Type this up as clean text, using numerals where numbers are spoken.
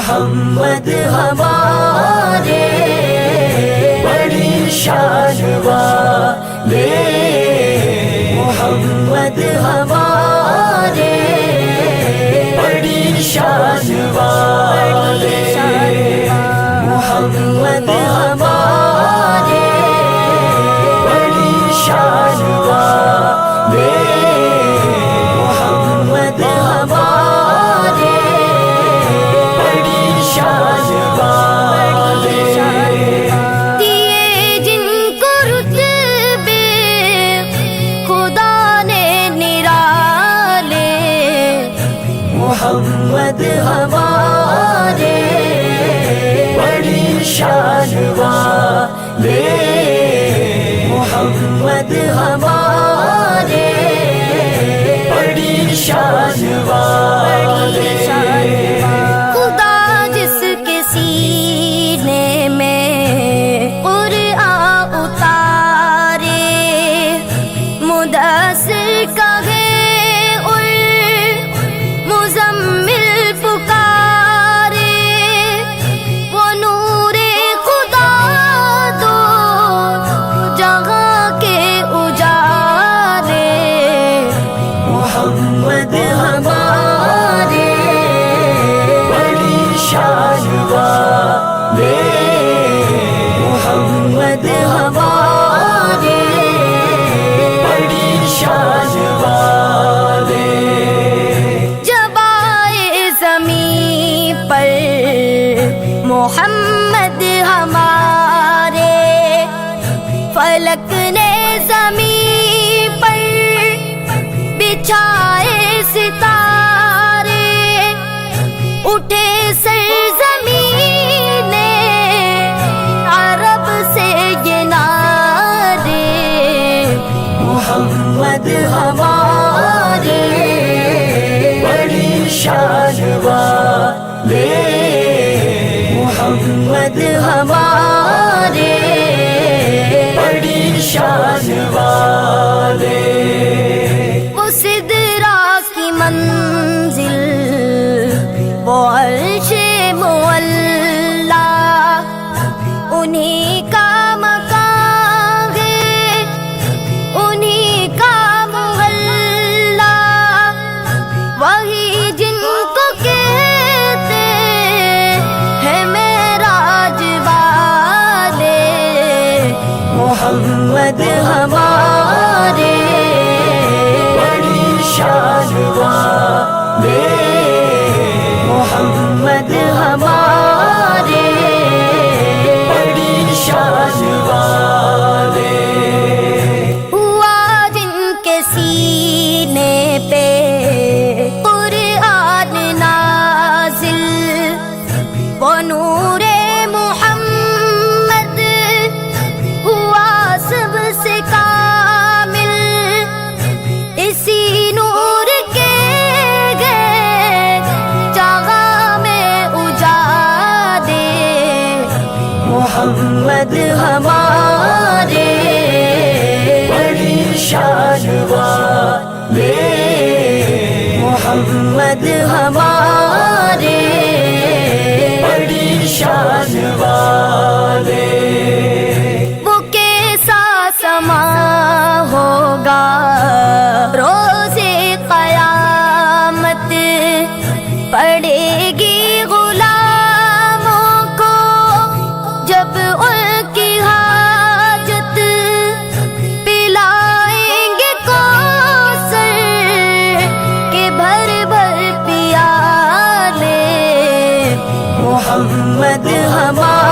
محمد ہمارے بڑی شان والے، محمد ہمارے بڑی شان والے، محمد ہمارے بڑی شان والے، محمد ہمارے بڑی شان والے، دیے جن کو رتبے خدا نے نرالے، محمد ہمارے بڑی شان والے، محمد ہمارے بڑی شان والے، خدا جس کے سینے میں قرآن اتارے، مدثر کہے اور مزمل پکارے، وہ نور خدا دو جہاں کے اجالے، محمد ہمارے بڑی شان والے، محمد ہمارے بڑی شان والے، جب آئے زمین پر محمد ہمارے، فلک نے زمین پر بچھائے ستارے، اٹھے سرزمین عرب سے یہ نعرے، محمد ہمارے بڑی شان والے، محمد ہمارے بڑی شان والے، وہ سدرا کی منزل، وہ عرش معلا، انہیں کا مقام ہے، انہیں کا محلہ، وہی جن کو کہتے ہیں معراج والے، محمد ہمارے بڑی شان والے، محمد ہمارے بڑی شان والے، ہوا جن کے سینے پہ قرآن نازل، وہ نور محمد ہوا سب سے کامل، اسی نور کے گئے جگہ میں اجالے، محمد ہمارے بڑی شان والے، محمد ہمارے بڑی شان والے، وہ کیسا سما ہوگا روز قیامت، پڑے گی غلاموں کو جب ان کی حاجت، پلائیں گے کوثر کے بھر بھر پیالے، محمد ہمارے